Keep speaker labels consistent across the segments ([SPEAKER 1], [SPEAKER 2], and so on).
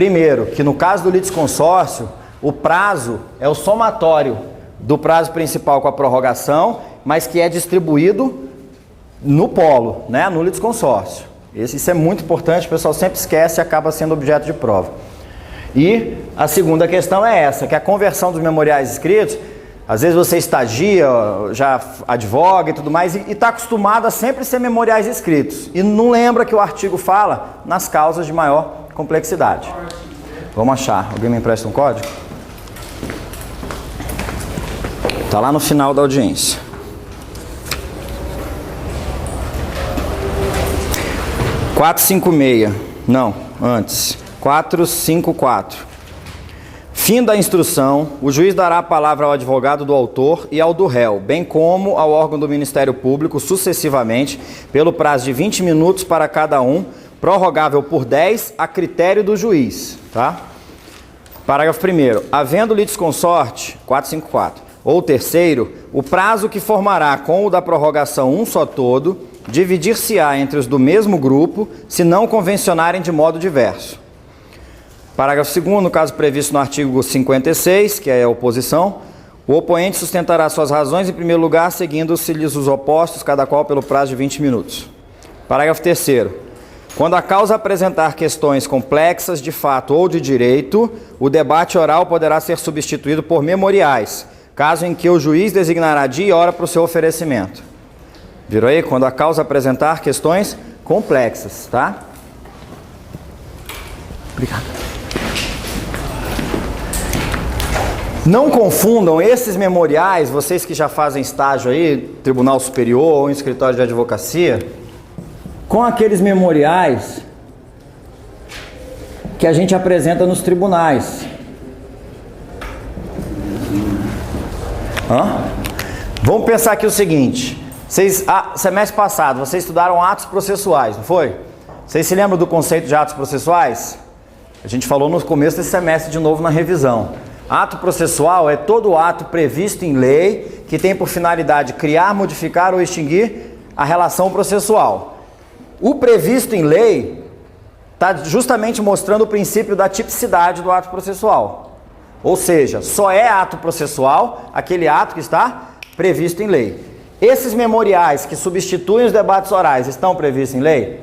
[SPEAKER 1] Primeiro, que no caso do litisconsórcio, o prazo é o somatório do prazo principal com a prorrogação, mas que é distribuído no polo, né, no litisconsórcio. Isso é muito importante, o pessoal sempre esquece e acaba sendo objeto de prova. E a segunda questão é essa, que a conversão dos memoriais escritos, às vezes você estagia, já advoga e tudo mais, e está acostumado a sempre ser memoriais escritos. E não lembra que o artigo fala nas causas de maior complexidade. Vamos achar. Alguém me empresta um código? Está lá no final da audiência. Não, antes. 454. Fim da instrução, o juiz dará a palavra ao advogado do autor e ao do réu, bem como ao órgão do Ministério Público, sucessivamente, pelo prazo de 20 minutos para cada um, prorrogável por 10 a critério do juiz. Tá? Parágrafo 1º. Havendo litisconsorte, 454, ou terceiro, o prazo que formará com o da prorrogação um só todo, dividir-se-á entre os do mesmo grupo, se não convencionarem de modo diverso. Parágrafo 2º, no caso previsto no artigo 56, que é a oposição, o oponente sustentará suas razões, em primeiro lugar, seguindo-se-lhes os opostos, cada qual pelo prazo de 20 minutos. Parágrafo 3º. Quando a causa apresentar questões complexas de fato ou de direito, o debate oral poderá ser substituído por memoriais, caso em que o juiz designará dia e hora para o seu oferecimento. Viram aí? Quando a causa apresentar questões complexas, tá? Obrigado. Não confundam esses memoriais, vocês que já fazem estágio aí, Tribunal Superior ou em escritório de advocacia, com aqueles memoriais que a gente apresenta nos tribunais. Vamos pensar aqui o seguinte, semestre passado, vocês estudaram atos processuais, não foi? Vocês se lembram do conceito de atos processuais? A gente falou no começo desse semestre de novo na revisão. Ato processual é todo ato previsto em lei que tem por finalidade criar, modificar ou extinguir a relação processual. O previsto em lei está justamente mostrando o princípio da tipicidade do ato processual. Ou seja, só é ato processual aquele ato que está previsto em lei. Esses memoriais que substituem os debates orais estão previstos em lei?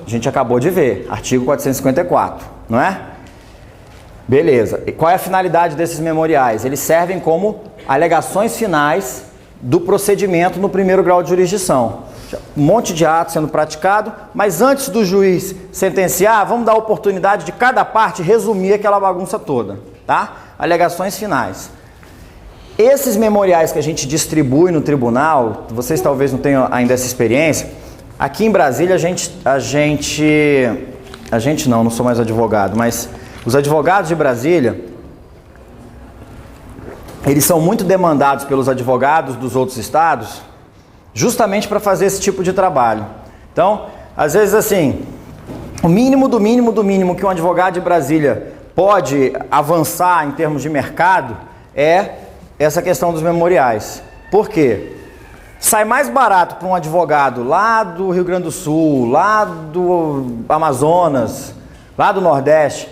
[SPEAKER 1] A gente acabou de ver, artigo 454, não é? Beleza. E qual é a finalidade desses memoriais? Eles servem como alegações finais do procedimento no primeiro grau de jurisdição. Um monte de ato sendo praticado, mas antes do juiz sentenciar, vamos dar a oportunidade de cada parte resumir aquela bagunça toda, tá? Alegações finais. Esses memoriais que a gente distribui no tribunal, vocês talvez não tenham ainda essa experiência, aqui em Brasília não sou mais advogado, mas os advogados de Brasília, eles são muito demandados pelos advogados dos outros estados, justamente para fazer esse tipo de trabalho. Então, às vezes assim, o mínimo do mínimo do mínimo que um advogado de Brasília pode avançar em termos de mercado é essa questão dos memoriais. Por quê? Sai mais barato para um advogado lá do Rio Grande do Sul, lá do Amazonas, lá do Nordeste,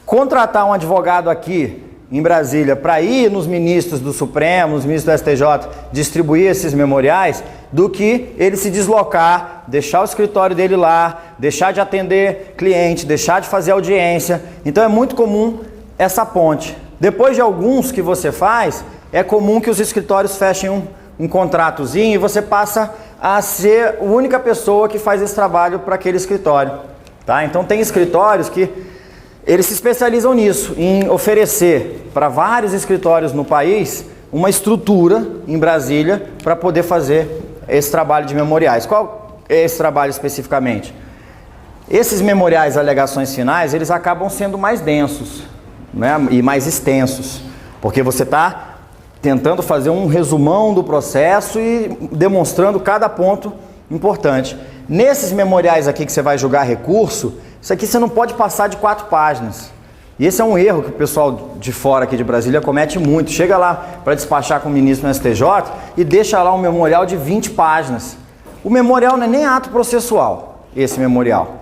[SPEAKER 1] contratar um advogado aqui em Brasília para ir nos ministros do Supremo, nos ministros do STJ, distribuir esses memoriais, do que ele se deslocar, deixar o escritório dele lá, deixar de atender cliente, deixar de fazer audiência. Então é muito comum essa ponte. Depois de alguns que você faz, é comum que os escritórios fechem um contratozinho e você passa a ser a única pessoa que faz esse trabalho para aquele escritório. Tá? Então tem escritórios que eles se especializam nisso, em oferecer para vários escritórios no país uma estrutura em Brasília para poder fazer esse trabalho de memoriais. Qual é esse trabalho especificamente? Esses memoriais, alegações finais, eles acabam sendo mais densos, né, e mais extensos, porque você está tentando fazer um resumão do processo e demonstrando cada ponto importante. Nesses memoriais aqui que você vai julgar recurso, isso aqui você não pode passar de 4 páginas. E esse é um erro que o pessoal de fora aqui de Brasília comete muito. Chega lá para despachar com o ministro no STJ e deixa lá um memorial de 20 páginas. O memorial não é nem ato processual, esse memorial.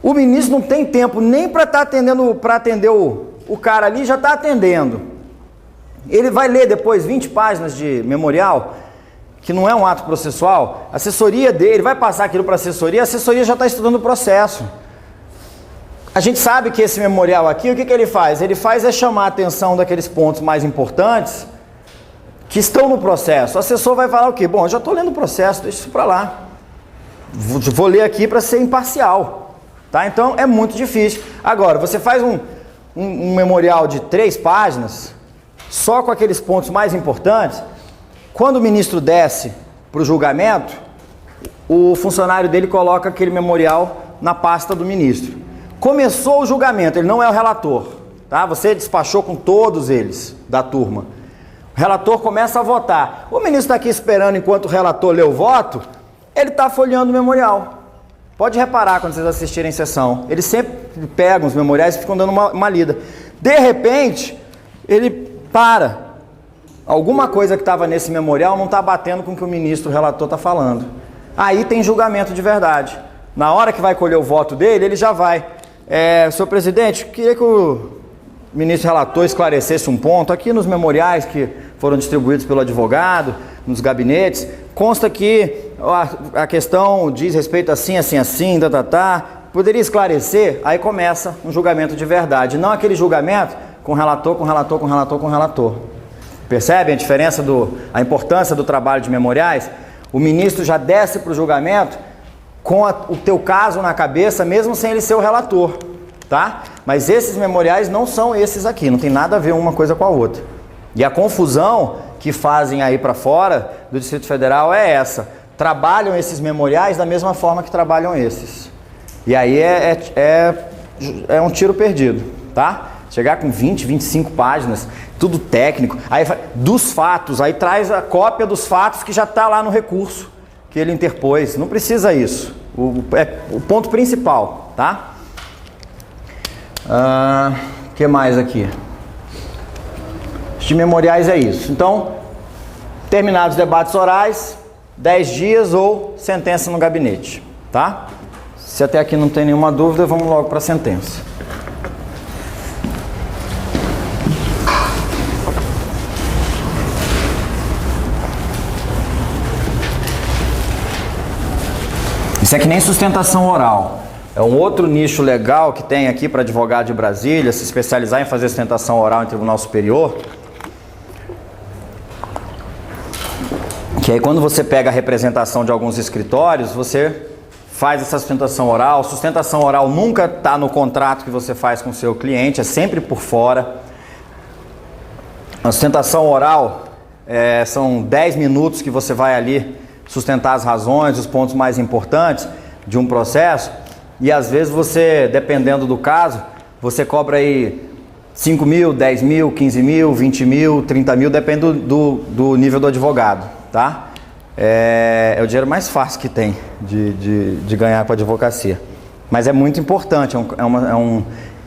[SPEAKER 1] O ministro não tem tempo nem para estar atendendo, para atender o cara ali, já está atendendo. Ele vai ler depois 20 páginas de memorial, que não é um ato processual, a assessoria dele vai passar aquilo para a assessoria já está estudando o processo. A gente sabe que esse memorial aqui, o que ele faz? Ele faz é chamar a atenção daqueles pontos mais importantes que estão no processo. O assessor vai falar o quê? Bom, eu já estou lendo o processo, deixa isso para lá. Vou ler aqui para ser imparcial. Tá? Então é muito difícil. Agora, você faz um memorial de 3 páginas, só com aqueles pontos mais importantes. Quando o ministro desce para o julgamento, o funcionário dele coloca aquele memorial na pasta do ministro. Começou o julgamento, ele não é o relator, tá? Você despachou com todos eles da turma. O relator começa a votar. O ministro está aqui esperando enquanto o relator lê o voto, ele está folheando o memorial. Pode reparar quando vocês assistirem sessão, eles sempre pegam os memoriais e ficam dando uma lida. De repente, ele para. Alguma coisa que estava nesse memorial não está batendo com o que o ministro, o relator, está falando. Aí tem julgamento de verdade. Na hora que vai colher o voto dele, ele já vai. Senhor presidente, queria que o ministro relator esclarecesse um ponto. Aqui nos memoriais que foram distribuídos pelo advogado, nos gabinetes, consta que a questão diz respeito assim, assim, assim, Poderia esclarecer? Aí começa um julgamento de verdade. Não aquele julgamento com relator, com relator, com relator, com relator. Percebem a diferença, a importância do trabalho de memoriais? O ministro já desce para o julgamento com o teu caso na cabeça, mesmo sem ele ser o relator, tá? Mas esses memoriais não são esses aqui, não tem nada a ver uma coisa com a outra. E a confusão que fazem aí para fora do Distrito Federal é essa. Trabalham esses memoriais da mesma forma que trabalham esses. E aí é um tiro perdido, tá? Chegar com 20, 25 páginas, tudo técnico, aí dos fatos, aí traz a cópia dos fatos que já está lá no recurso que ele interpôs. Não precisa isso. É o ponto principal, tá? Que mais aqui? De memoriais é isso. Então, terminados os debates orais, 10 dias ou sentença no gabinete, tá? Se até aqui não tem nenhuma dúvida, vamos logo para a sentença. Isso é que nem sustentação oral. É um outro nicho legal que tem aqui para advogado de Brasília, se especializar em fazer sustentação oral em Tribunal Superior. Que aí quando você pega a representação de alguns escritórios, você faz essa sustentação oral. Sustentação oral nunca está no contrato que você faz com o seu cliente, é sempre por fora. A sustentação oral são 10 minutos que você vai ali sustentar as razões, os pontos mais importantes de um processo, e às vezes você, dependendo do caso, você cobra aí 5 mil, 10 mil, 15 mil, 20 mil, 30 mil, depende do nível do advogado, tá? É o dinheiro mais fácil que tem de ganhar com a advocacia, mas é muito importante,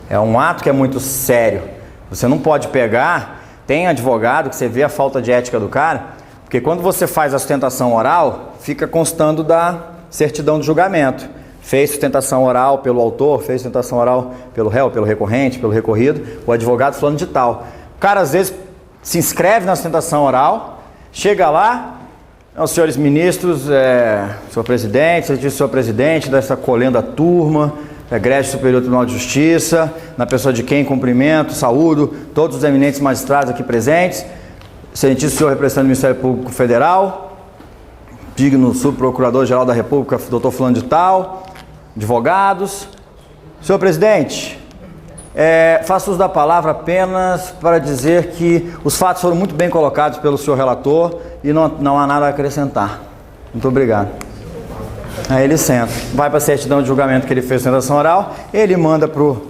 [SPEAKER 1] é um ato que é muito sério. Você não pode pegar, tem advogado que você vê a falta de ética do cara, porque quando você faz a sustentação oral, fica constando da certidão de julgamento. Fez sustentação oral pelo autor, fez sustentação oral pelo réu, pelo recorrente, pelo recorrido, o advogado falando de tal. O cara às vezes se inscreve na sustentação oral, chega lá, os senhores ministros, senhor presidente, senhor presidente dessa colenda turma, Egrégio Superior Tribunal de Justiça, na pessoa de quem cumprimento, saúdo, todos os eminentes magistrados aqui presentes, excelentíssimo senhor representante do Ministério Público Federal, digno subprocurador-geral da República, doutor fulano de tal, advogados. Senhor presidente, faço uso da palavra apenas para dizer que os fatos foram muito bem colocados pelo senhor relator e não há nada a acrescentar. Muito obrigado. Aí ele senta, vai para a certidão de julgamento que ele fez na sustentação oral, ele manda para o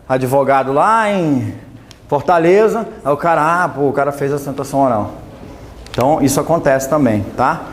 [SPEAKER 1] advogado lá em Fortaleza, aí o cara, o cara fez a sustentação oral. Então, isso acontece também, tá?